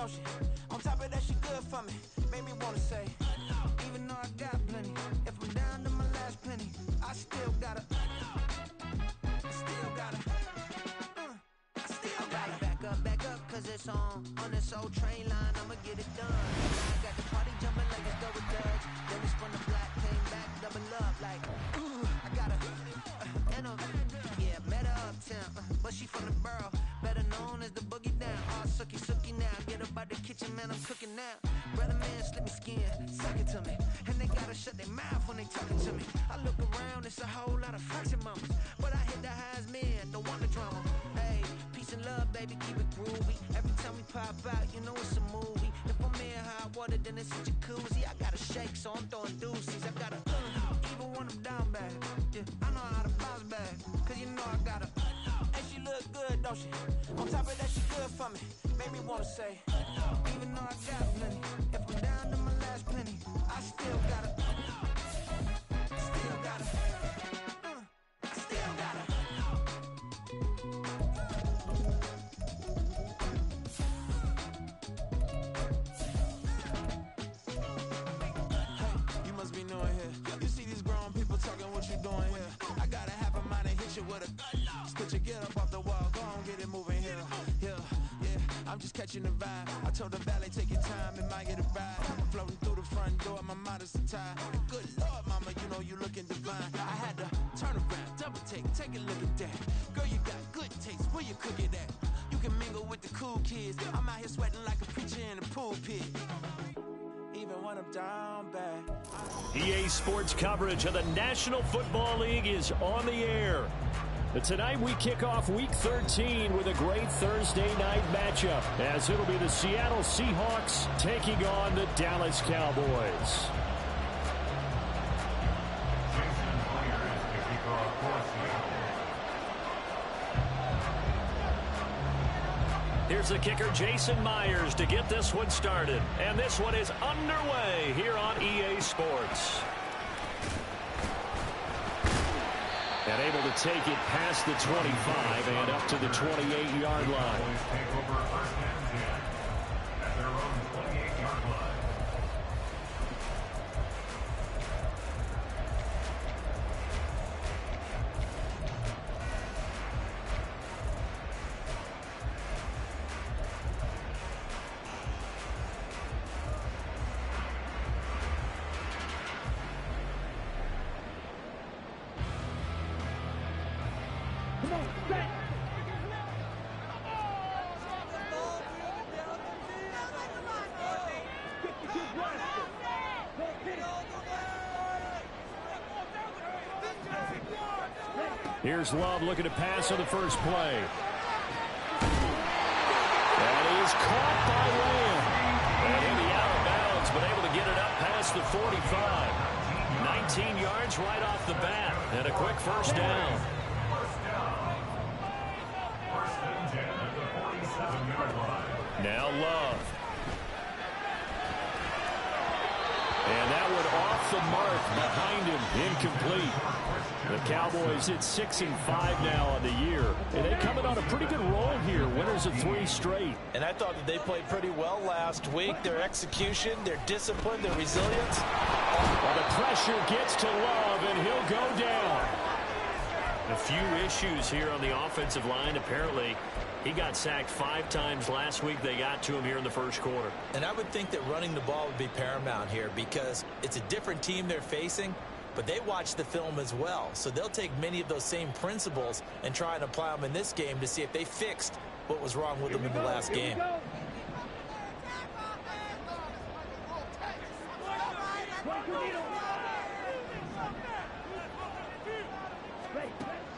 don't she? On top of that, she good for me. Made me wanna say, even though I got plenty, if I'm down to my last penny, I still gotta, back up, cause it's on this old train line, I'ma get it done. I got the party jumping like it's double dutch. Then we spun the black, came back, double up, like, ooh, I got a, yeah, met her uptown, but she from the borough, better known as the boogie down. All sookie now, get up out the kitchen, man, I'm cooking now. Brother man, slip me skin, suck it to me, and they gotta shut their mouth when they talking to me. I look around, it's a whole lot of foxy mamas, but I hit the highs, man, don't want the drama. Hey, peace and love, baby, keep it groovy. Every time we pop out, you know it's a movie. If I'm in hot water, then it's a jacuzzi. I gotta shake, so I'm throwing deuces. I gotta, even when I'm down bad, yeah, I know how to bounce back, cause you know I gotta, and she look good, don't she? On top of that, she good for me. Made me wanna say, even though I got plenty, if I'm down to my last penny, I still gotta, still gotta, still gotta. Hey, you must be new in here. You see these grown people talking, what you doing here? I gotta have a mind and hit you with a split you, get up off the wall, go on, get it moving here. Yeah, I'm just catching the vibe. I told the valet, take your time, it might get a ride. I'm floating through the front door, my modest attire. Good Lord, mama, you know you looking divine. I had to turn around, double take a look at that. Girl, you got good taste, where you cook it at? You can mingle with the cool kids. I'm out here sweating like a preacher in a pool pit. Even when I'm down bad. EA Sports coverage of the National Football League is on the air. Tonight we kick off Week 13 with a great Thursday night matchup, as it'll be the Seattle Seahawks taking on the Dallas Cowboys. Here's the kicker, Jason Myers, to get this one started. And this one is underway here on EA Sports. And able to take it past the 25 and up to the 28-yard line. Take over first and 10 at their own 28-yard line. Here's Love looking to pass on the first play. That is caught by Lamb. And he'll be out of bounds, but able to get it up past the 45. 19 yards right off the bat, and a quick first down. First and 10 at the 47-yard line. Now Love. And that one off the mark behind him, incomplete. The Cowboys at 6-5 now on the year. And they coming on a pretty good roll here, winners of 3 straight. And I thought that they played pretty well last week. Their execution, their discipline, their resilience. Well, the pressure gets to Love, and he'll go down. A few issues here on the offensive line. Apparently, he got sacked 5 times last week. They got to him here in the first quarter. And I would think that running the ball would be paramount here because it's a different team they're facing, but they watch the film as well. So they'll take many of those same principles and try and apply them in this game to see if they fixed what was wrong with them in the last game.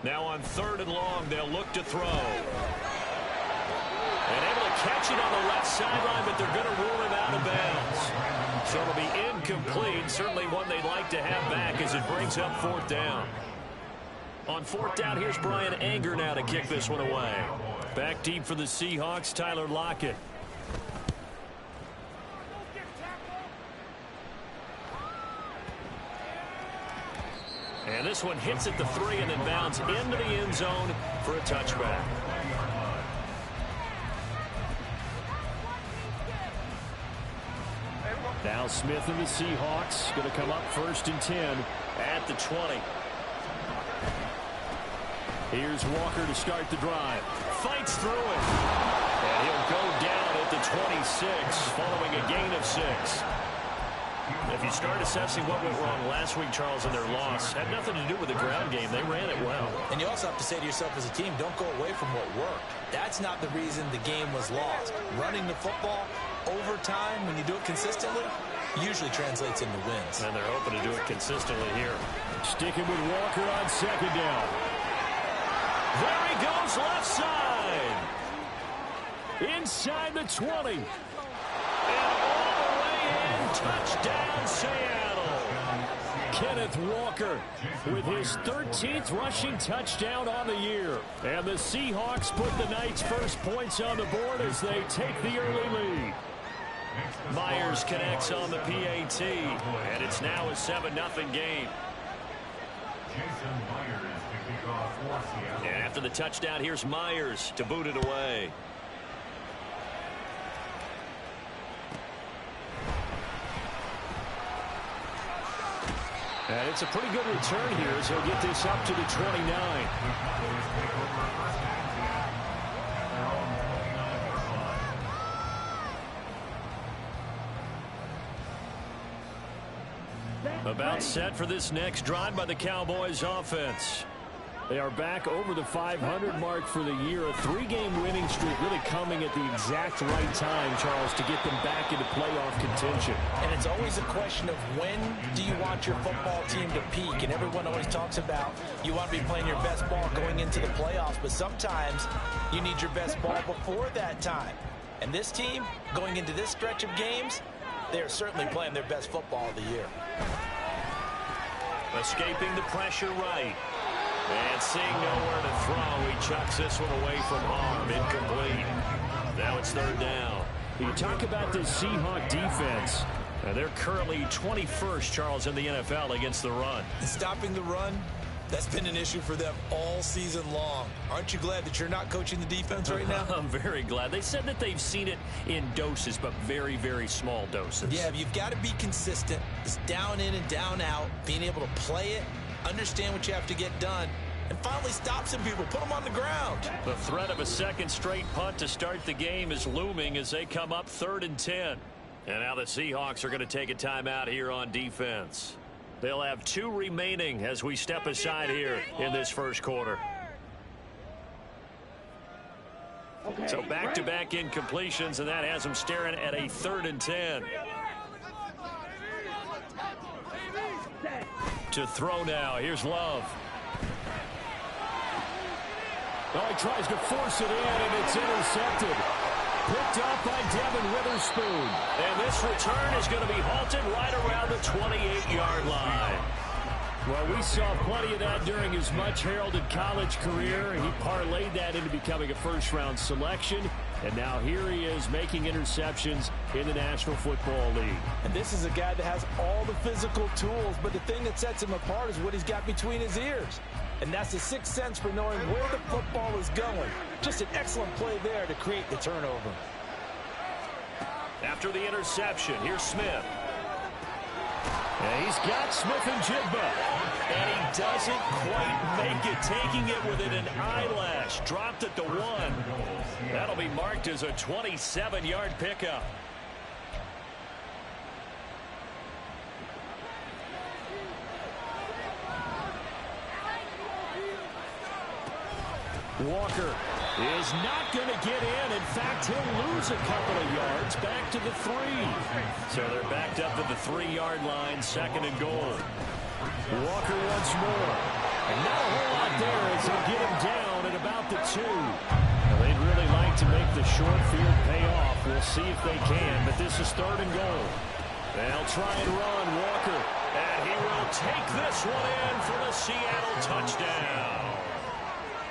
Now on 3rd and long, they'll look to throw. And able to catch it on the left sideline, but they're going to rule him out of bounds. So it'll be incomplete. Certainly one they'd like to have back as it brings up 4th down. On 4th down, here's Brian Anger now to kick this one away. Back deep for the Seahawks, Tyler Lockett. And this one hits at the 3 and then bounds into the end zone for a touchback. Now Smith and the Seahawks going to come up 1st and 10 at the 20. Here's Walker to start the drive. Fights through it. And he'll go down at the 26 following a gain of 6. If you start assessing what went wrong last week, Charles, in their loss, had nothing to do with the ground game. They ran it well. And you also have to say to yourself as a team, don't go away from what worked. That's not the reason the game was lost. Running the football over time, when you do it consistently, usually translates into wins. And they're hoping to do it consistently here. Sticking with Walker on 2nd down. There he goes left side. Inside the 20. And all the way in. Touchdown, Seattle. Kenneth Walker with his 13th rushing touchdown on the year. And the Seahawks put the Knights' first points on the board as they take the early lead. Myers connects on the PAT, and it's now a 7-0 game. And after the touchdown, here's Myers to boot it away. And it's a pretty good return here as he'll get this up to the 29. About set for this next drive by the Cowboys offense. They are back over the 500 mark for the year. A 3-game winning streak really coming at the exact right time, Charles, to get them back into playoff contention. And it's always a question of when do you want your football team to peak? And everyone always talks about you want to be playing your best ball going into the playoffs, but sometimes you need your best ball before that time. And this team, going into this stretch of games, they are certainly playing their best football of the year. Escaping the pressure right. And seeing nowhere to throw, he chucks this one away from harm. Incomplete. Now it's 3rd down. You talk about this Seahawk defense. They're currently 21st, Charles, in the NFL against the run. Stopping the run, that's been an issue for them all season long. Aren't you glad that you're not coaching the defense right now? I'm very glad. They said that they've seen it in doses, but very, very small doses. Yeah, you've got to be consistent. It's down in and down out, being able to play it, understand what you have to get done, and finally stop some people, put them on the ground. The threat of a second straight punt to start the game is looming as they come up 3rd and 10. And now the Seahawks are going to take a timeout here on defense. They'll have 2 remaining as we step aside here in this first quarter. So back-to-back incompletions, and that has them staring at a 3rd and 10. To throw now. Here's Love. Oh, he tries to force it in, and it's intercepted. Picked up by Devin Witherspoon. And this return is going to be halted right around the 28-yard line. Well, we saw plenty of that during his much-heralded college career. He parlayed that into becoming a first-round selection. And now here he is making interceptions in the National Football League. And this is a guy that has all the physical tools, but the thing that sets him apart is what he's got between his ears. And that's the sixth sense for knowing where the football is going. Just an excellent play there to create the turnover. After the interception, here's Smith. And he's got Smith and Jigba. And he doesn't quite make it, taking it within an eyelash. Dropped at the 1. That'll be marked as a 27-yard pickup. Walker is not going to get in. In fact, he'll lose a couple of yards back to the 3. So they're backed up at the 3-yard line, 2nd and goal. Walker once more. And not a whole lot there as he'll get him down at about the 2. Now, they'd really like to make the short field pay off. We'll see if they can, but this is 3rd and goal. They'll try and run Walker. And he will take this one in for the Seattle touchdown.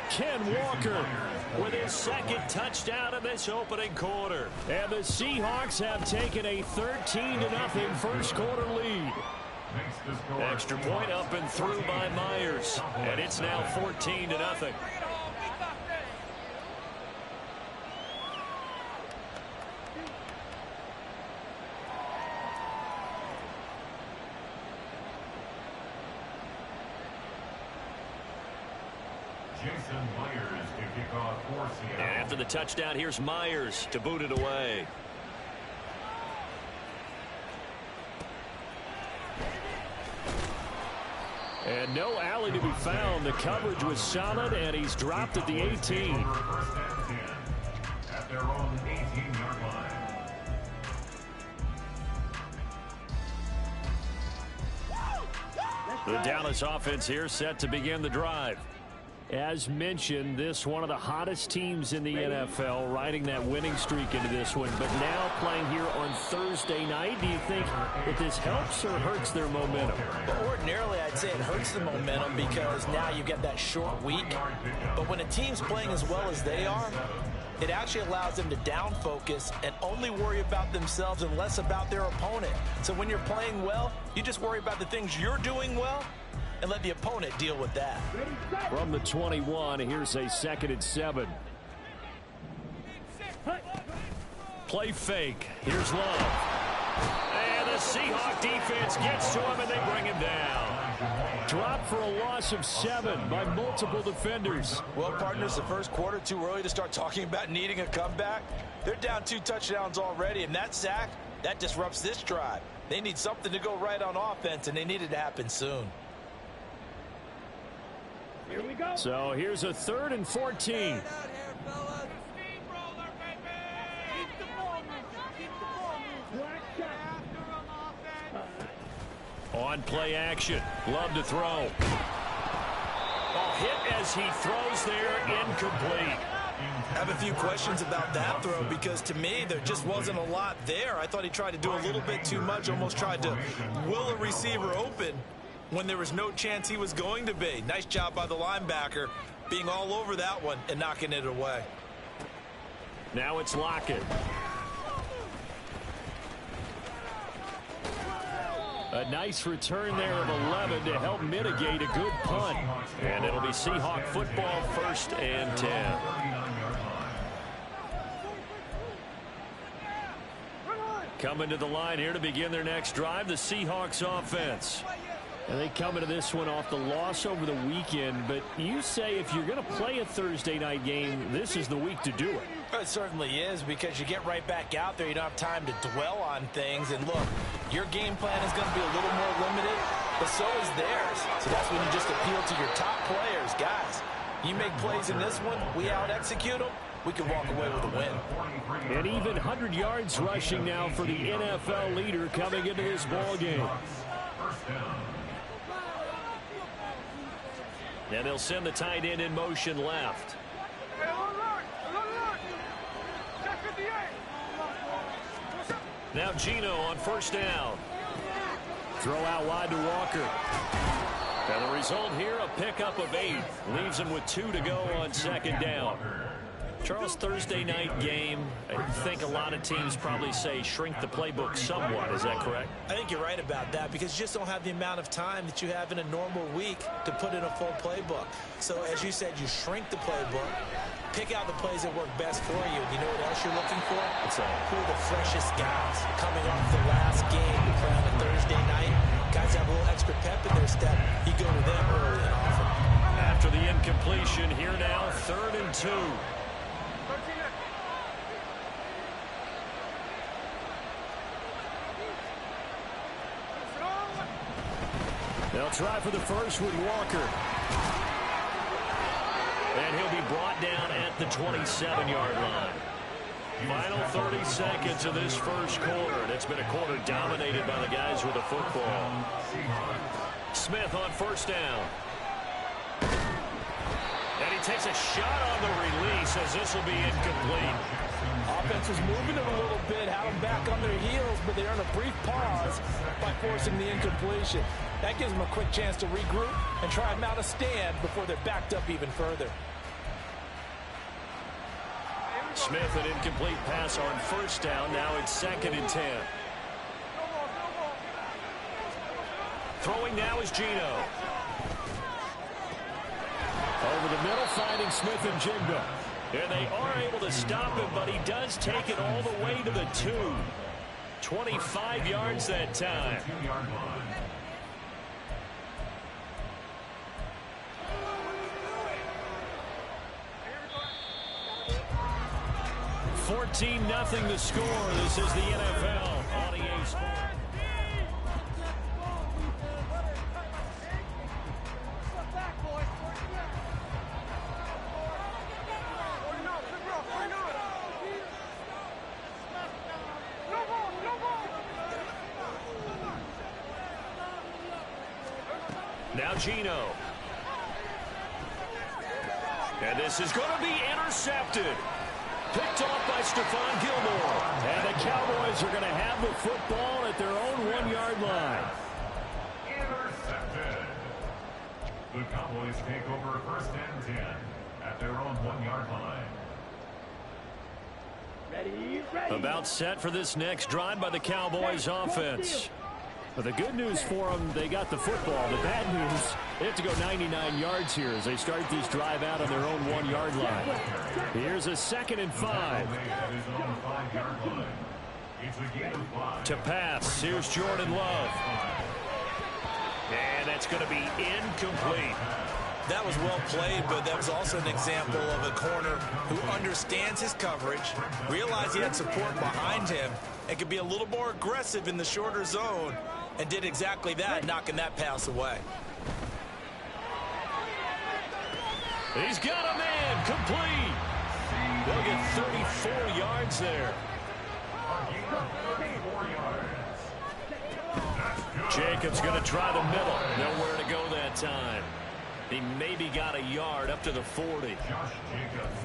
Ken Walker with his 2nd touchdown in this opening quarter. And the Seahawks have taken a 13-0 first quarter lead. Extra point up and through by Myers. And it's now 14-0. And after the touchdown, here's Myers to boot it away. And no alley to be found. The coverage was solid, and he's dropped at the 18. At their own 18-yard line. The Dallas offense here set to begin the drive. As mentioned, this one of the hottest teams in the NFL, riding that winning streak into this one, but now playing here on Thursday night. Do you think that this helps or hurts their momentum? Well, ordinarily, I'd say it hurts the momentum because now you get that short week. But when a team's playing as well as they are, it actually allows them to down focus and only worry about themselves and less about their opponent. So when you're playing well, you just worry about the things you're doing well and let the opponent deal with that. From the 21, here's a 2nd and 7. Play fake. Here's Love. And the Seahawk defense gets to him, and they bring him down. Drop for a loss of 7 by multiple defenders. Well, partners, the first quarter, too early to start talking about needing a comeback. They're down 2 touchdowns already, and that sack, that disrupts this drive. They need something to go right on offense, and they need it to happen soon. Here we go. So here's a 3rd and 14. On play action. Love to throw. Ball hit as he throws there, incomplete. I have a few questions about that throw because to me there just wasn't a lot there. I thought he tried to do a little bit too much, almost tried to will a receiver open when there was no chance he was going to be. Nice job by the linebacker being all over that one and knocking it away. Now it's Lockett. A nice return there of 11 to help mitigate a good punt. And it'll be Seahawk football, 1st and 10. Coming to the line here to begin their next drive, the Seahawks offense. And they come into this one off the loss over the weekend. But you say if you're going to play a Thursday night game, this is the week to do it. It certainly is because you get right back out there. You don't have time to dwell on things. And look, your game plan is going to be a little more limited, but so is theirs. So that's when you just appeal to your top players. Guys, you make plays in this one, we out-execute them, we can walk away with a win. And even 100 yards rushing now for the NFL leader coming into this ball game. And they'll send the tight end in motion left. Now Gino on 1st down. Throw out wide to Walker. And the result here, a pickup of 8. Leaves him with 2 to go on 2nd down. Charles, Thursday night game, I think a lot of teams probably say shrink the playbook somewhat. Is that correct? I think you're right about that because you just don't have the amount of time that you have in a normal week to put in a full playbook. So as you said, you shrink the playbook, pick out the plays that work best for you. And you know what else you're looking for? Who are the freshest guys coming off the last game to play on a Thursday night? Guys have a little extra pep in their step. You go to them early and often. After the incompletion, here now, 3rd and 2. They'll try for the first with Walker. And he'll be brought down at the 27-yard line. Final 30 seconds of this first quarter. And it's been a quarter dominated by the guys with the football. Smith on 1st down. And he takes a shot on the release as this will be incomplete. Offense was moving it a little bit, had them back on their heels, but they earned a brief pause by forcing the incompletion. That gives them a quick chance to regroup and try and mount a stand before they're backed up even further. Smith, an incomplete pass on 1st down. Now it's 2nd and 10. Throwing now is Gino. Over the middle, finding Smith and Jigba. And they are able to stop him, but he does take it all the way to the 2. 25 yards that time. 14-0 the score. This is the NFL on EA Sports. Now Gino. And this is going to be intercepted. Picked off by Stephon Gilmore. And the Cowboys are going to have the football at their own 1-yard line. Intercepted. The Cowboys take over 1st and 10 at their own 1-yard line. About set for this next drive by the Cowboys offense. But the good news for them, they got the football. The bad news, they have to go 99 yards here as they start this drive out on their own 1-yard line. Here's a 2nd and 5. To pass, here's Jordan Love. And that's going to be incomplete. That was well played, but that was also an example of a corner who understands his coverage, realized he had support behind him, and could be a little more aggressive in the shorter zone, and did exactly that, knocking that pass away. He's got a man, complete. They'll get 34 yards there. Jacobs going to try the middle. Nowhere to go that time. He maybe got a yard up to the 40.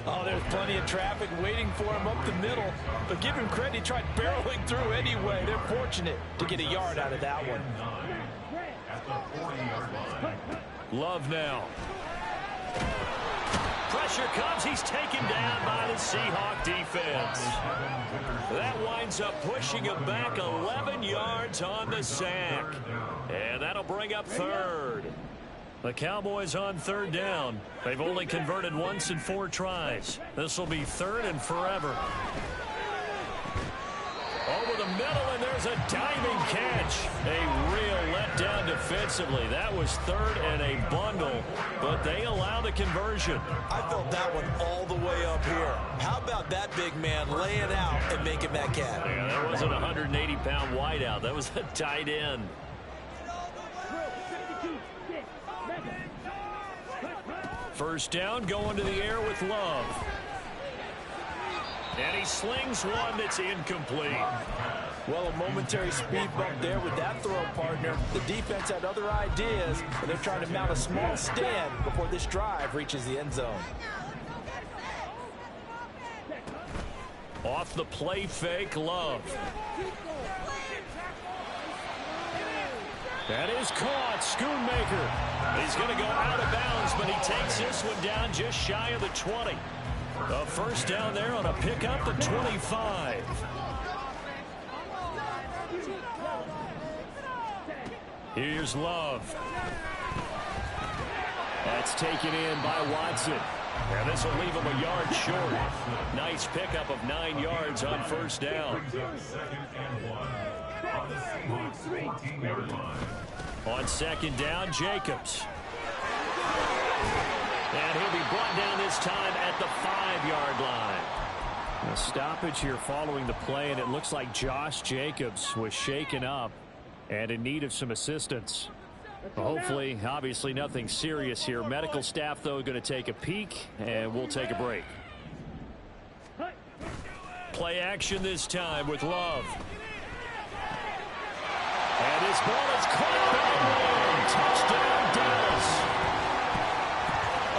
Oh, there's plenty of traffic waiting for him up the middle. But give him credit, he tried barreling through anyway. They're fortunate to get a yard out of that one. Love now. Pressure comes. He's taken down by the Seahawk defense. That winds up pushing him back 11 yards on the sack. And that'll bring up 3rd. The Cowboys on 3rd down. They've only converted once in 4 tries. This will be 3rd and forever. Over the middle, and there's a diving catch. A real letdown defensively. That was 3rd and a bundle, but they allow the conversion. I felt that one all the way up here. How about that big man laying out and making that catch? Yeah, that wasn't a 180-pound wideout. That was a tight end. First down, going to the air with Love. And he slings one that's incomplete. Well, a momentary speed bump there with that throw partner. The defense had other ideas, and they're trying to mount a small stand before this drive reaches the end zone. Off the play fake, Love. That is caught. Schoonmaker. He's going to go out of bounds, but he takes this one down just shy of the 20. A first down there on a pickup at 25. Here's Love. That's taken in by Watson. And this will leave him a yard short. Nice pickup of 9 yards on first down. On second down, Jacobs. And he'll be brought down this time at the 5-yard line. A stoppage here following the play, and it looks like Josh Jacobs was shaken up and in need of some assistance. Hopefully, obviously nothing serious here. Medical staff, though, going to take a peek, and we'll take a break. Play action this time with Love. And his ball is caught by Wayne. Touchdown, Dallas.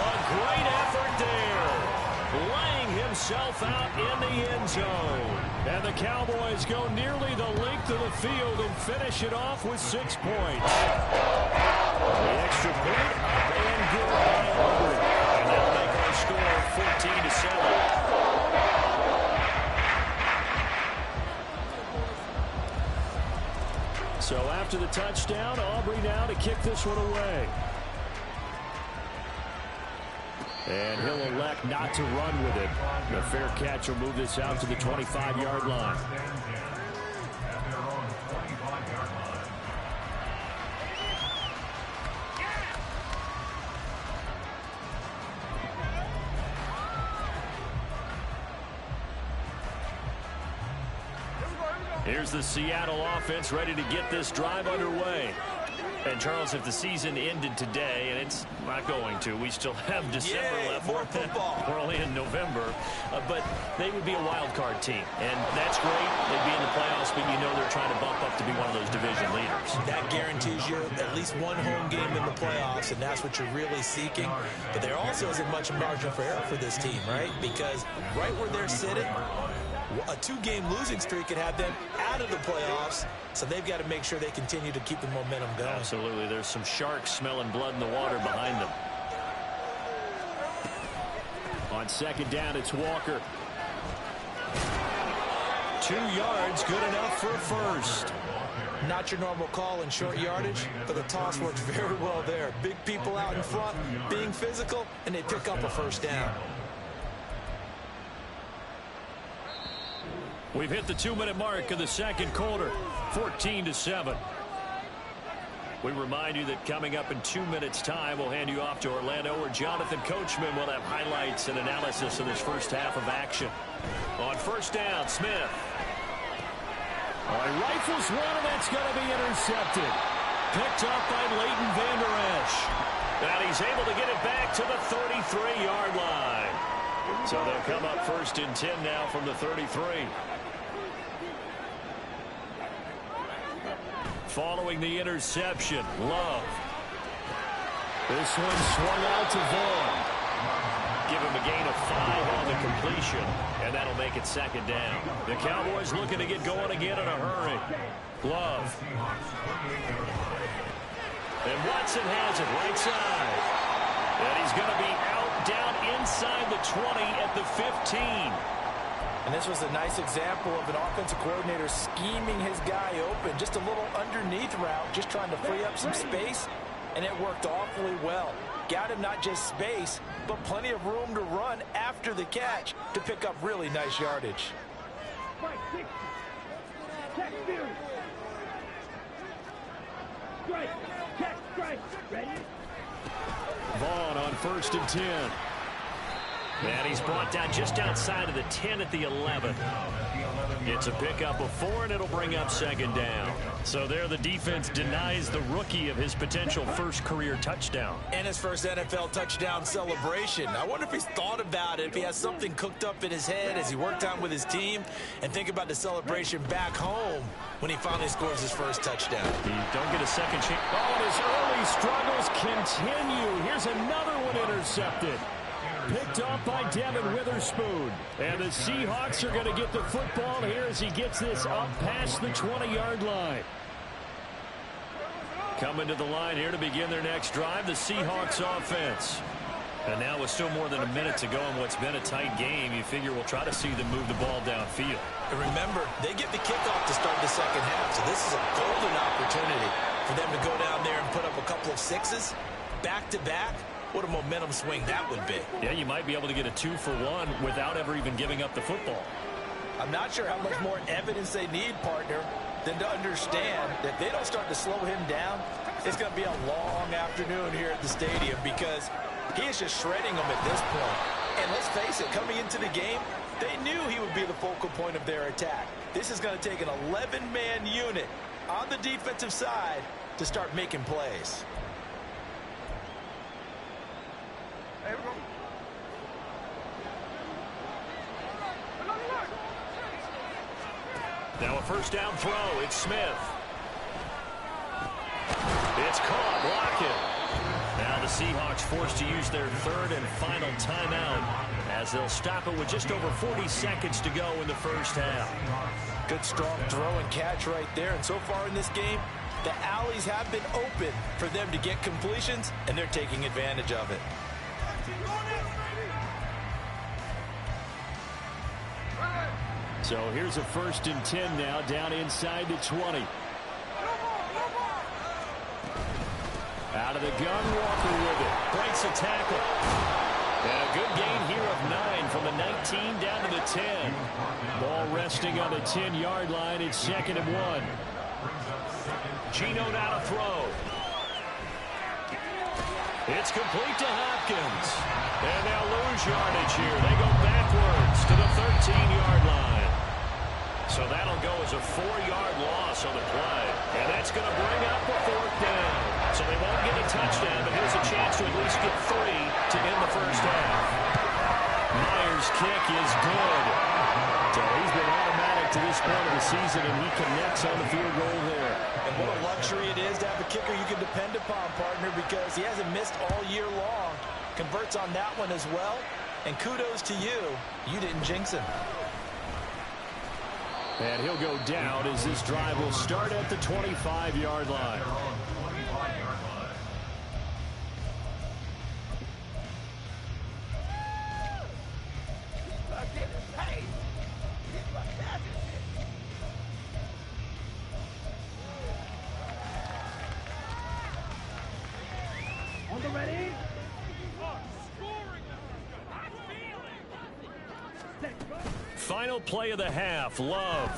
A great effort there. Laying himself out in the end zone. And the Cowboys go nearly the length of the field and finish it off with 6 points. The extra point up and good by Aubrey. And that'll make our score 14-7. So after the touchdown, Aubrey now to kick this one away. And he'll elect not to run with it. The fair catch will move this out to the 25-yard line. Here's the Seattle offense ready to get this drive underway. And, Charles, if the season ended today, and it's not going to, we still have December left. More football. We're only in November. But they would be a wild card team. And that's great. They'd be in the playoffs, but you know they're trying to bump up to be one of those division leaders. That guarantees you at least one home game in the playoffs, and that's what you're really seeking. But there also isn't much margin for error for this team, right? Because right where they're sitting, a 2-game losing streak could have them out of the playoffs, so they've got to make sure they continue to keep the momentum going. Absolutely. There's some sharks smelling blood in the water behind them. On second down, it's Walker. 2 yards, good enough for a first. Not your normal call in short yardage, but the toss works very well there. Big people out in front, being physical, and they pick up a first down. We've hit the 2-minute mark of the second quarter, 14-7. We remind you that coming up in 2 minutes' time, we'll hand you off to Orlando, where Jonathan Coachman will have highlights and analysis of this first half of action. On first down, Smith. He rifles one, and that's going to be intercepted. Picked up by Leighton Vander Esch. And he's able to get it back to the 33-yard line. So they'll come up first and 10 now from the 33. Following the interception, Love. This one swung out to Vaughn. Give him a gain of 5 on the completion, and that'll make it second down. The Cowboys looking to get going again in a hurry. Love. And Watson has it right side. And he's going to be out down inside the 20 at the 15. And this was a nice example of an offensive coordinator scheming his guy open. Just a little underneath route, just trying to free up some space, and it worked awfully well. Got him not just space, but plenty of room to run after the catch to pick up really nice yardage. Vaughn on first and 10. And he's brought down just outside of the 10 at the 11. It's a pickup of 4, and it'll bring up second down. So there the defense denies the rookie of his potential first career touchdown. And his first NFL touchdown celebration. I wonder if he's thought about it, if he has something cooked up in his head as he worked on with his team, and think about the celebration back home when he finally scores his first touchdown. You don't get a second chance. Oh, his early struggles continue. Here's another one intercepted. Picked off by Devin Witherspoon. And the Seahawks are going to get the football here as he gets this up past the 20-yard line. Coming to the line here to begin their next drive, the Seahawks offense. And now with still more than a minute to go in what's been a tight game, you figure we'll try to see them move the ball downfield. And remember, they get the kickoff to start the second half, so this is a golden opportunity for them to go down there and put up a couple of sixes back-to-back. What a momentum swing that would be. Yeah, you might be able to get a 2-for-1 without ever even giving up the football. I'm not sure how much more evidence they need, partner, than to understand that if they don't start to slow him down, it's going to be a long afternoon here at the stadium because he is just shredding them at this point. And let's face it, coming into the game, they knew he would be the focal point of their attack. This is going to take an 11-man unit on the defensive side to start making plays. Now a first down throw. It's Smith. It's caught. Lockett. Now the Seahawks forced to use their third and final timeout as they'll stop it with just over 40 seconds to go in the first half. Good strong throw and catch right there. And so far in this game, the alleys have been open for them to get completions, and they're taking advantage of it. So here's a first and 10 now, down inside the 20. Out of the gun, Walker with it. Breaks a tackle. And a good gain here of 9 from the 19 down to the 10. Ball resting on the 10-yard line. It's second and 1. Gino now to throw. It's complete to Hopkins. And they'll lose yardage here. They go backwards to the 13-yard line. So that'll go as a 4-yard loss on the play. And that's going to bring up a 4th down. So they won't get a touchdown, but here's a chance to at least get 3 to end the first half. Myers' kick is good. So he's been automatic to this point of the season, and he connects on the field goal there. And what a luxury it is to have a kicker you can depend upon, partner, because he hasn't missed all year long. Converts on that one as well. And kudos to you. You didn't jinx him. And he'll go down as this drive will start at the 25-yard line. Final play of the half, Love.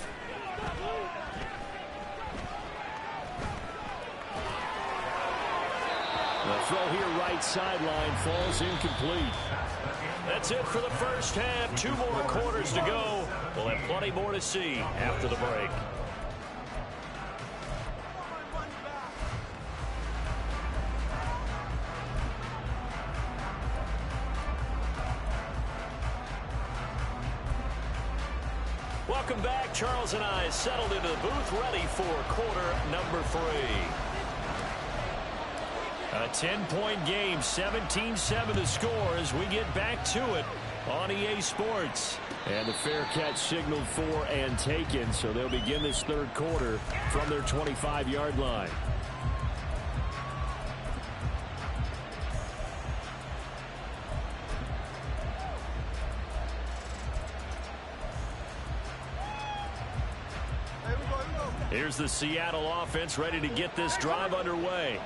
The throw here right sideline falls incomplete. That's it for the first half. 2 more quarters to go. We'll have plenty more to see after the break. Welcome back. Charles and I settled into the booth, ready for quarter number 3. A 10-point game, 17-7 the score as we get back to it on EA Sports. And the fair catch signaled for and taken, so they'll begin this 3rd quarter from their 25-yard line. Here's the Seattle offense ready to get this drive underway.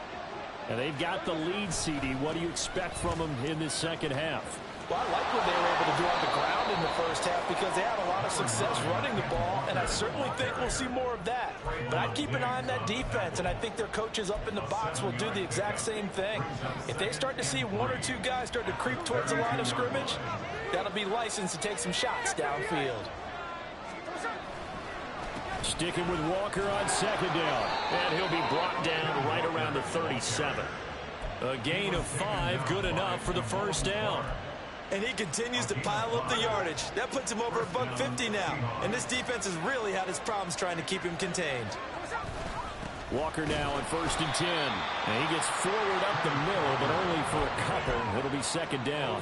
And they've got the lead, CD. What do you expect from them in this second half? Well, I like what they were able to do on the ground in the first half because they had a lot of success running the ball, and I certainly think we'll see more of that. But I'd keep an eye on that defense, and I think their coaches up in the box will do the exact same thing. If they start to see 1 or 2 guys start to creep towards the line of scrimmage, that'll be licensed to take some shots downfield. Sticking with Walker on 2nd down. And he'll be brought down right around the 37. A gain of 5, good enough for the first down. And he continues to pile up the yardage. That puts him over $150 now. And this defense has really had its problems trying to keep him contained. Walker now on 1st and 10. And he gets forward up the middle, but only for a couple. It'll be 2nd down.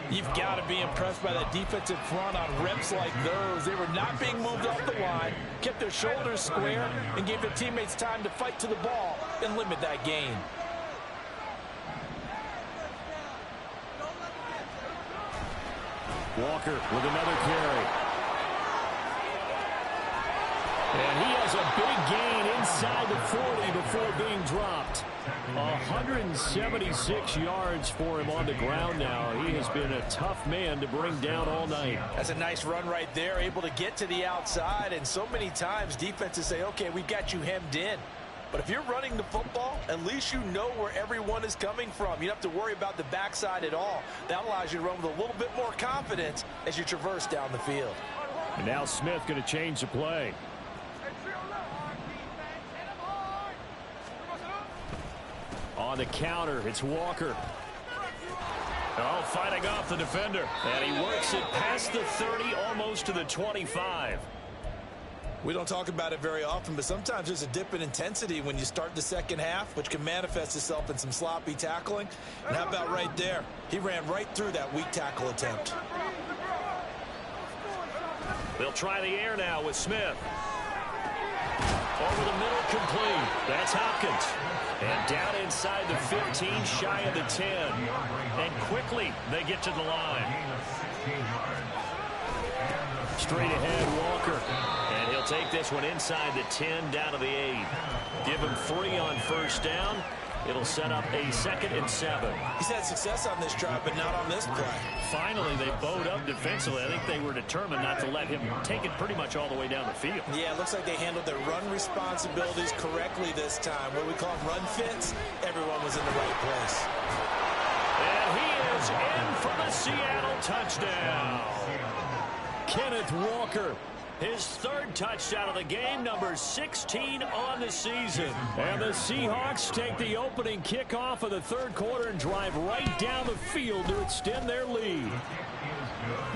You've got to be impressed by that defensive front on reps like those. They were not being moved off the line, kept their shoulders square, and gave their teammates time to fight to the ball and limit that gain. Walker with another carry. And he has a big gain inside the 40 before being dropped. 176 yards for him on the ground now. He has been a tough man to bring down all night. That's a nice run right there, able to get to the outside. And so many times defenses say, okay, we've got you hemmed in. But if you're running the football, at least you know where everyone is coming from. You don't have to worry about the backside at all. That allows you to run with a little bit more confidence as you traverse down the field. And now Smith going to change the play. On the counter, it's Walker. Oh, fighting off the defender. And he works it past the 30, almost to the 25. We don't talk about it very often, but sometimes there's a dip in intensity when you start the second half, which can manifest itself in some sloppy tackling. And how about right there? He ran right through that weak tackle attempt. They'll try the air now with Smith. Over the middle, complete. That's Hopkins. And down inside the 15, shy of the 10. And quickly, they get to the line. Straight ahead, Walker. And he'll take this one inside the 10, down to the 8. Give him 3 on first down. It'll set up a 2nd and 7. He's had success on this drive, but not on this play. Finally, they bowed up defensively. I think they were determined not to let him take it pretty much all the way down the field. Yeah, it looks like they handled their run responsibilities correctly this time. What we call run fits, everyone was in the right place. And he is in for the Seattle touchdown. Kenneth Walker His third touchdown of the game, number 16 on the season. And the Seahawks take the opening kickoff of the third quarter and drive right down the field to extend their lead.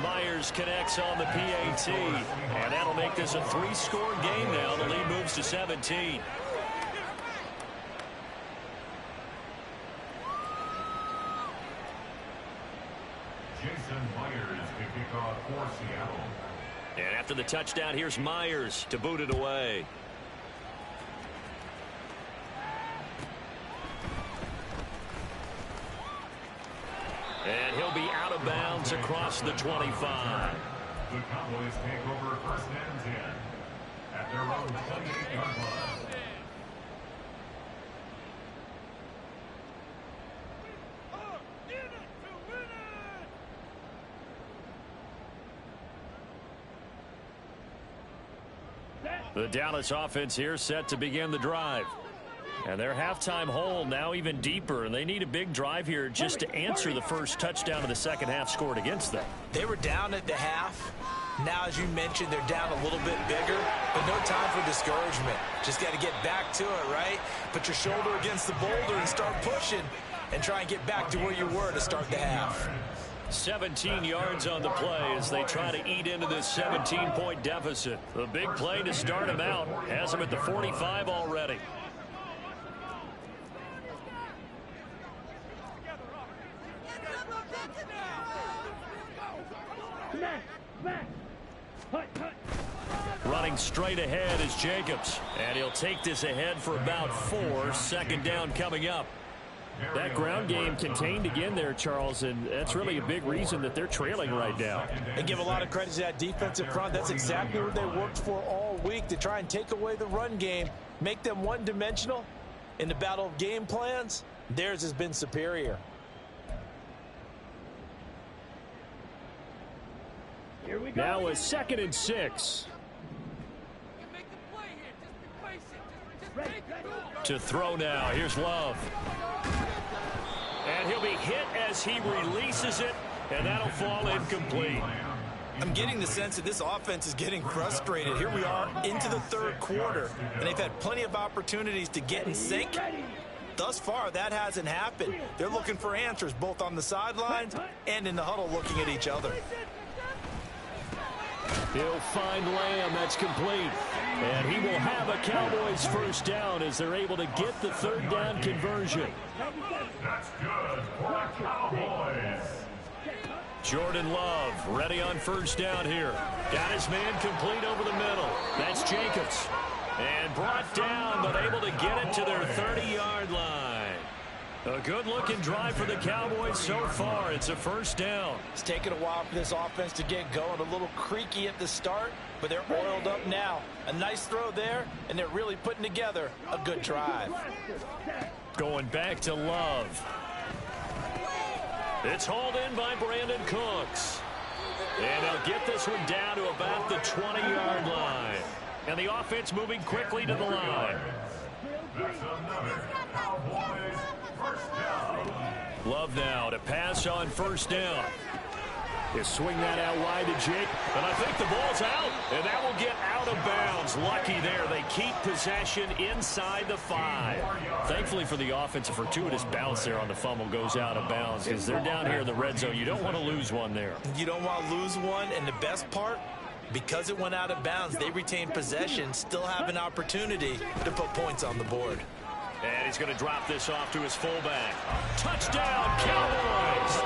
Myers connects on the PAT, and that'll make this a 3-score game now. The lead moves to 17. Jason Myers to kick off for Seattle. And after the touchdown, here's Myers to boot it away. And he'll be out of bounds across the 25. The Cowboys take over first and 10 at their own 28-yard line. The Dallas offense here set to begin the drive. And their halftime hole now even deeper, and they need a big drive here just to answer the first touchdown of the second half scored against them. They were down at the half. Now, as you mentioned, they're down a little bit bigger, but no time for discouragement. Just got to get back to it, right? Put your shoulder against the boulder and start pushing and try and get back to where you were to start the half. 17 yards on the play as they try to eat into this 17-point deficit. The big play to start them out has them at the 45 already. Running straight ahead is Jacobs, and he'll take this ahead for about 4. Second down coming up. That ground game contained again there, Charles, and that's really a big reason that they're trailing right now. And give a lot of credit to that defensive front. That's exactly what they worked for all week, to try and take away the run game, make them one-dimensional. In the battle of game plans, theirs has been superior. Here we go. Now a 2nd and 6. To throw now. Here's Love. And he'll be hit as he releases it, and that'll fall incomplete. I'm getting the sense that this offense is getting frustrated. Here we are into the third quarter, and they've had plenty of opportunities to get in sync. Thus far, that hasn't happened. They're looking for answers both on the sidelines and in the huddle looking at each other. He'll find Lamb. That's complete. And he will have a Cowboys first down as they're able to get the third down conversion. That's good for the Cowboys. Jordan Love ready on first down here. Got his man complete over the middle. That's Jacobs. And brought down, but able to get it to their 30-yard line. A good-looking drive for the Cowboys so far. It's a first down. It's taken a while for this offense to get going. A little creaky at the start, but they're oiled up now. A nice throw there, and they're really putting together a good drive. Going back to Love. It's hauled in by Brandon Cooks. And they'll get this one down to about the 20-yard line. And the offense moving quickly to the line. That's another Cowboys first down. Love now to pass on first down. He'll swing that out wide to Jake, and I think the ball's out, and that will get out of bounds. Lucky there. They keep possession inside the 5. Thankfully for the offense, a fortuitous bounce there on the fumble goes out of bounds because they're down here in the red zone. You don't want to lose one there. You don't want to lose one, and the best part, because it went out of bounds, they retain possession, still have an opportunity to put points on the board. And he's going to drop this off to his fullback. Touchdown, Cowboys!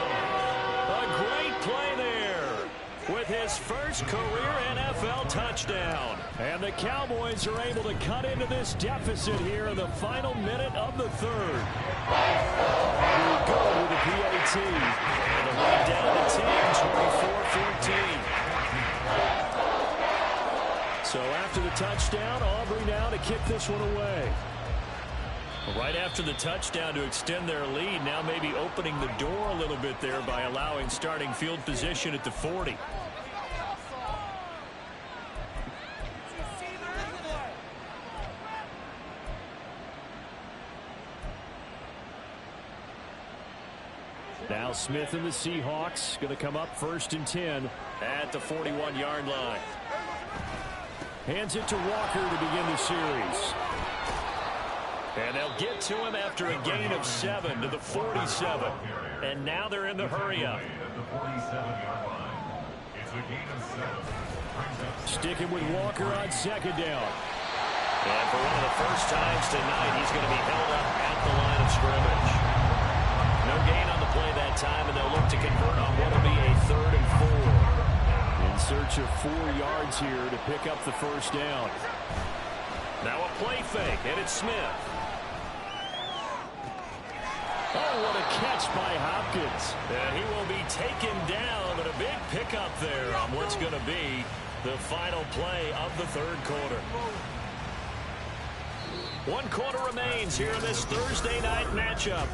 A great play there with his first career NFL touchdown. And the Cowboys are able to cut into this deficit here in the final minute of the third. Here we go with the PAT. And the lead down to 10, 24-14. So after the touchdown, Aubrey now to kick this one away. Right after the touchdown to extend their lead, now maybe opening the door a little bit there by allowing starting field position at the 40. Now Smith and the Seahawks going to come up 1st and 10 at the 41-yard line. Hands it to Walker to begin the series. And they'll get to him after a gain of 7 to the 47. And now they're in the hurry-up. Sticking with Walker on second down. And for one of the first times tonight, he's going to be held up at the line of scrimmage. No gain on the play that time, and they'll look to convert on what will be a 3rd and 4. In search of 4 yards here to pick up the first down. Now a play fake, and it's Smith. Oh, what a catch by Hopkins. And he will be taken down, but a big pickup there on what's going to be the final play of the 3rd quarter. 1 quarter remains here in this Thursday night matchup.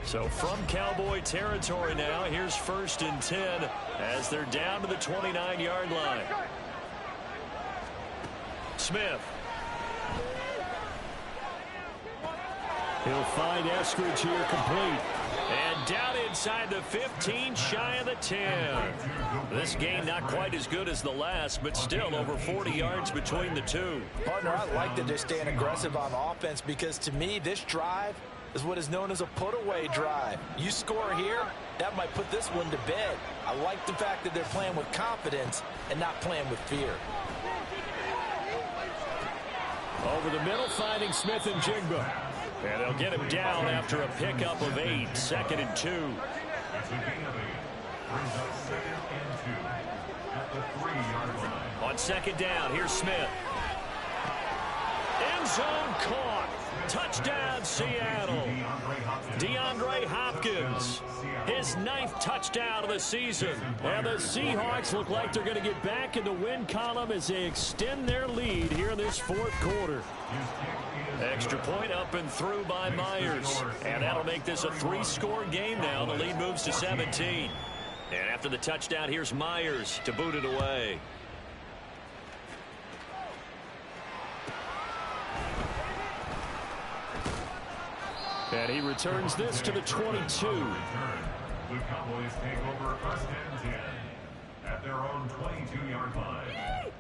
So from Cowboy territory now, here's 1st and 10 as they're down to the 29-yard line. Smith. He'll find Eskridge here complete. And down inside the 15, shy of the 10. This game not quite as good as the last, but still over 40 yards between the two. Partner, I like that they're staying aggressive on offense because to me, this drive is what is known as a put-away drive. You score here, that might put this one to bed. I like the fact that they're playing with confidence and not playing with fear. Over the middle, finding Smith and Jigba. And they'll get him down after a pickup of 8, 2nd and 2. On 2nd down, here's Smith. End zone caught. Touchdown, Seattle. DeAndre Hopkins, his 9th touchdown of the season. And the Seahawks look like they're going to get back in the win column as they extend their lead here in this 4th quarter. Extra point up and through by Myers. And that'll make this a 3-score game now. The lead moves to 17. And after the touchdown, here's Myers to boot it away. And he returns this to the 22. The Cowboys take over 1st and 10 at their own 22-yard line.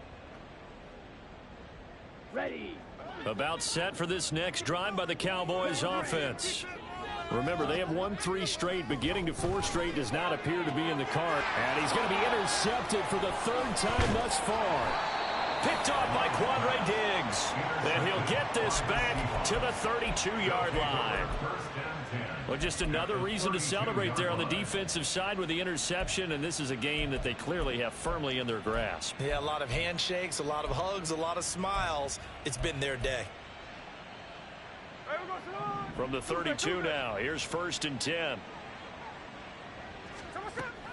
Ready. About set for this next drive by the Cowboys offense. Remember, they have won 3 straight, but getting to 4 straight does not appear to be in the card. And he's going to be intercepted for the 3rd time thus far. Picked off by Quandre Diggs. And he'll get this back to the 32-yard line. Well, just another reason to celebrate there on the defensive side with the interception, and this is a game that they clearly have firmly in their grasp. Yeah, a lot of handshakes, a lot of hugs, a lot of smiles. It's been their day. From the 32 now, here's 1st and 10.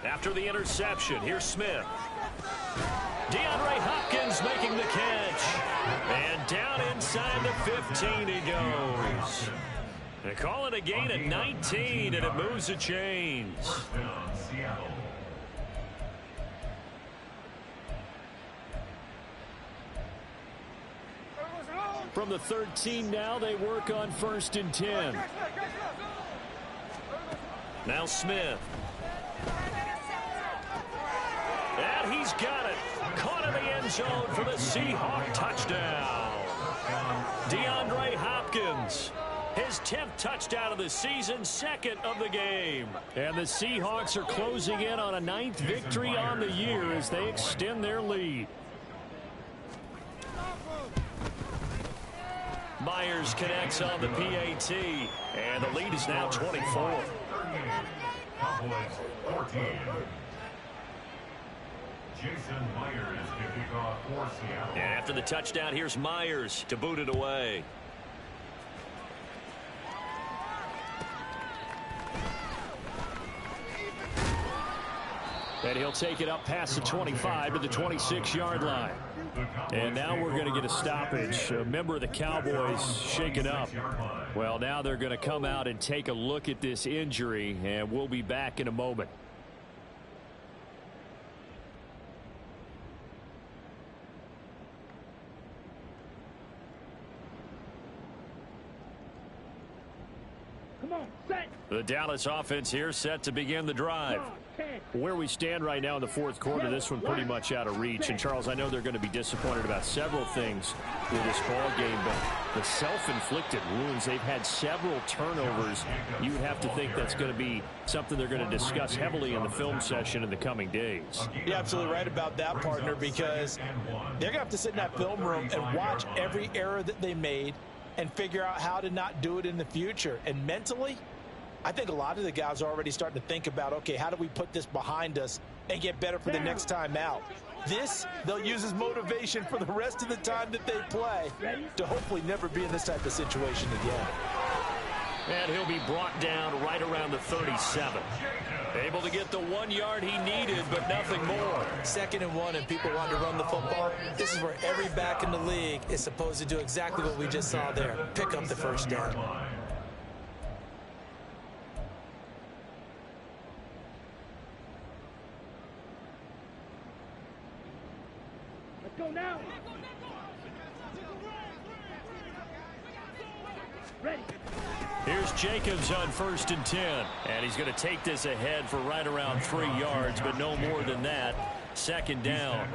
After the interception, here's Smith. DeAndre Hopkins making the catch. And down inside the 15 he goes. They call it a gain of 19, and it moves the chains. From the 13 now, they work on 1st and 10. Now Smith. And he's got it. Caught in the end zone for the Seahawk touchdown. DeAndre Hopkins. His 10th touchdown of the season, 2nd of the game. And the Seahawks are closing in on a 9th victory on the year as they extend their lead. Myers connects on the PAT, and the lead is now 24. Cowboys 14. Jason Myers to kick off for Seattle. And after the touchdown, here's Myers to boot it away. And he'll take it up past the 25 to the 26-yard line. And now we're going to get a stoppage. A member of the Cowboys shaken up. Well, now they're going to come out and take a look at this injury, and we'll be back in a moment. The Dallas offense here set to begin the drive. Where we stand right now in the fourth quarter, this one pretty much out of reach. And, Charles, I know they're going to be disappointed about several things with this ball game, but the self-inflicted wounds, they've had several turnovers. You would have to think that's going to be something they're going to discuss heavily in the film session in the coming days. You're absolutely right about that, partner, because they're going to have to sit in that film room and watch every error that they made and figure out how to not do it in the future. And mentally, I think a lot of the guys are already starting to think about, okay, how do we put this behind us and get better for the next time out? This, they'll use as motivation for the rest of the time that they play to hopefully never be in this type of situation again. And he'll be brought down right around the 37. Able to get the 1 yard he needed, but nothing more. 2nd and 1, and people want to run the football. This is where every back in the league is supposed to do exactly what we just saw there. Pick up the first down. Go now. Ready. Here's Jacobs on 1st and 10. And he's going to take this ahead for right around 3 yards, but no more than that. 2nd down.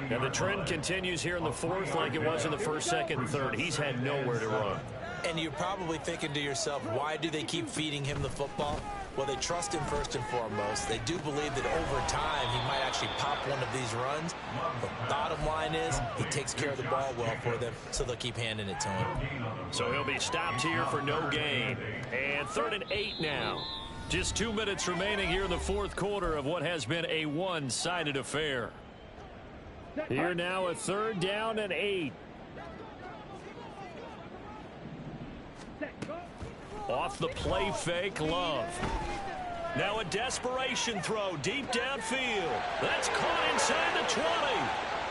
And the trend continues here in the fourth like it was in the 1st, 2nd, and 3rd. He's had nowhere to run. And you're probably thinking to yourself, why do they keep feeding him the football? Well, they trust him first and foremost. They do believe that over time he might actually pop one of these runs. But bottom line is he takes care of the ball well for them, so they'll keep handing it to him. So he'll be stopped here for no gain. And 3rd and 8 now. Just 2 minutes remaining here in the fourth quarter of what has been a one-sided affair. Here now a 3rd down and 8. Off the play fake, Love. Now a desperation throw deep downfield. That's caught inside the 20.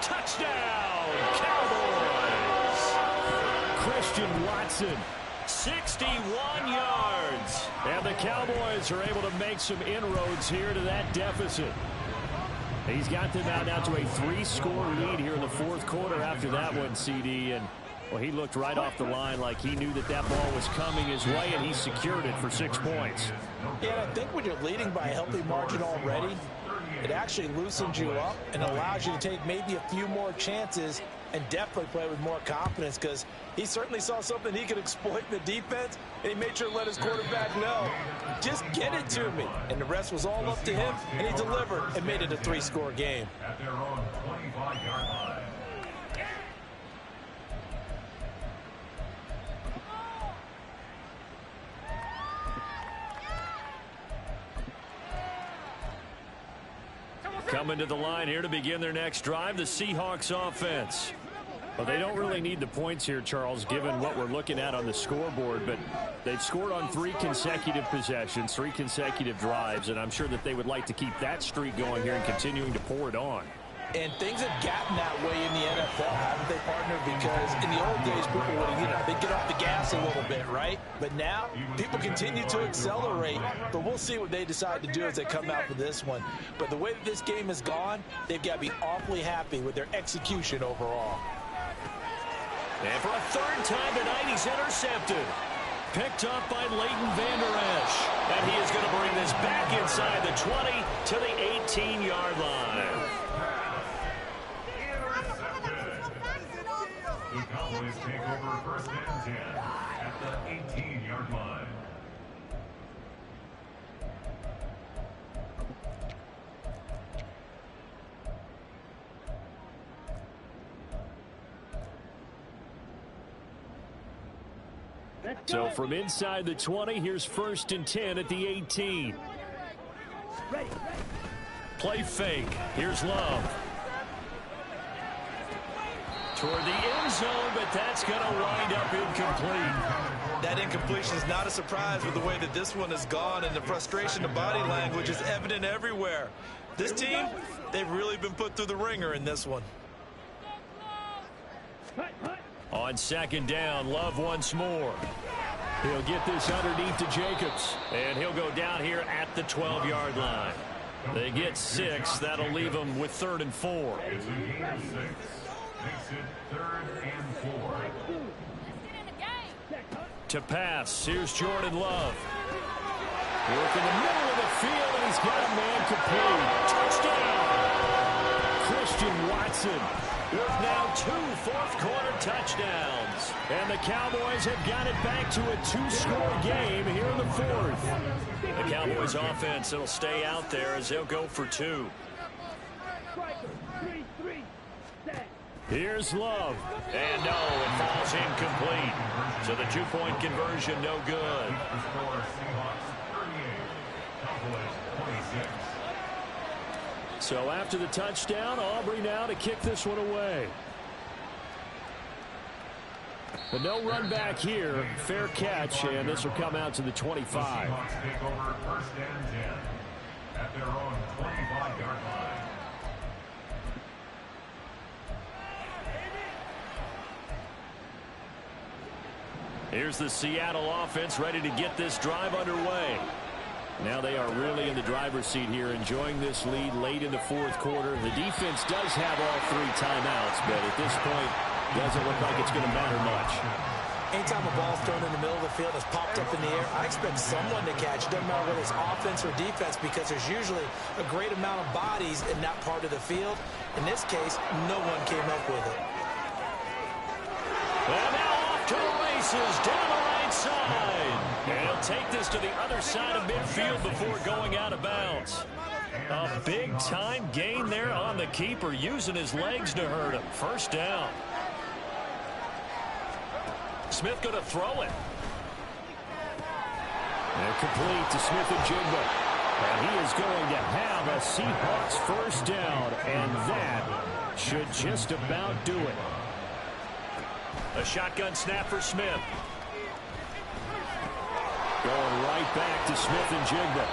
Touchdown, Cowboys. Christian Watson. 61 yards. And the Cowboys are able to make some inroads here to that deficit. He's got them out now to a 3-score lead here in the fourth quarter after that one, CD. And well, he looked right off the line like he knew that that ball was coming his way, and he secured it for 6 points. Yeah, I think when you're leading by a healthy margin already, it actually loosens you up and allows you to take maybe a few more chances and definitely play with more confidence, because he certainly saw something he could exploit in the defense, and he made sure to let his quarterback know, just get it to me. And the rest was all up to him, and he delivered and made it a 3-score game. At their own 25-yard line. Coming to the line here to begin their next drive, the Seahawks offense. Well, they don't really need the points here, Charles, given what we're looking at on the scoreboard, but they've scored on 3 consecutive possessions, 3 consecutive drives, and I'm sure that they would like to keep that streak going here and continuing to pour it on. And things have gotten that way in the NFL, haven't they, partner? Because in the old days, people would, they'd get off the gas a little bit, right? But now, people continue to accelerate, but we'll see what they decide to do as they come out for this one. But the way that this game has gone, they've got to be awfully happy with their execution overall. And for a 3rd time tonight, he's intercepted. Picked up by Leighton Vander Esch. And he is going to bring this back inside the 20 to the 18-yard line. The Cowboys take over 1st and 10 at the 18-yard line. So from inside the 20, here's 1st and 10 at the 18. Play fake. Here's Love. Toward the end zone, but that's going to wind up incomplete. That incompletion is not a surprise with the way that this one has gone, and the frustration, the body language is evident everywhere. This team, they've really been put through the ringer in this one. On 2nd down, Love once more. He'll get this underneath to Jacobs. And he'll go down here at the 12-yard line. They get 6. That'll leave them with 3rd and 4. It's a gain of 6. Makes it 3rd and 4. To pass, here's Jordan Love. Work in the middle of the field, and he's got a man complete. Touchdown! Christian Watson with now 2 fourth-quarter touchdowns. And the Cowboys have got it back to a 2-score game here in the fourth. The Cowboys offense will stay out there as they'll go for 2. Here's Love. And no, it falls incomplete. So the 2-point conversion no good. So after the touchdown, Aubrey now to kick this one away. But no run back here. Fair catch, and this will come out to the 25. Take over first and 10 at their own 25-yard line. Here's the Seattle offense ready to get this drive underway. Now they are really in the driver's seat here, enjoying this lead late in the fourth quarter. The defense does have all 3 timeouts, but at this point, doesn't look like it's going to matter much. Anytime a ball's thrown in the middle of the field, it's popped up in the air, I expect someone to catch. It doesn't matter whether it's offense or defense, because there's usually a great amount of bodies in that part of the field. In this case, no one came up with it. And now off to the races down the right side. And he'll take this to the other side of midfield before going out of bounds. A big-time gain there on the keeper, using his legs to hurt him. First down. Smith going to throw it. And complete to Smith-Njigba. And he is going to have a Seahawks first down, and that should just about do it. A shotgun snap for Smith. Going right back to Smith-Njigba.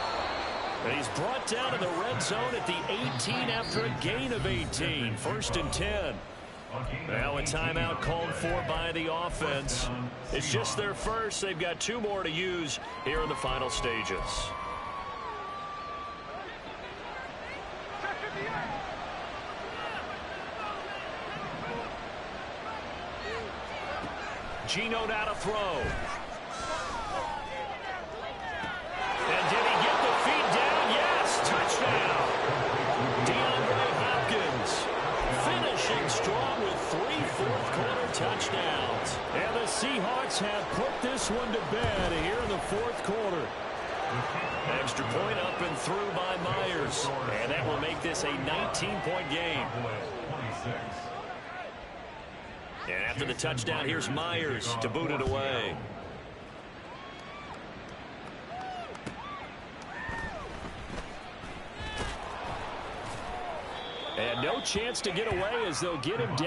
And he's brought down in the red zone at the 18 after a gain of 18. First and 10. Now a timeout called for by the offense. It's just their first. They've got 2 more to use here in the final stages. Gino now to throw. And did he get the feet down? Yes, touchdown. DeAndre Hopkins finishing strong with 3 fourth-quarter touchdowns. And the Seahawks have put this one to bed here in the fourth quarter. Extra point up and through by Myers. And that will make this a 19-point game. And after the touchdown, here's Myers to boot it away. And no chance to get away as they'll get him down.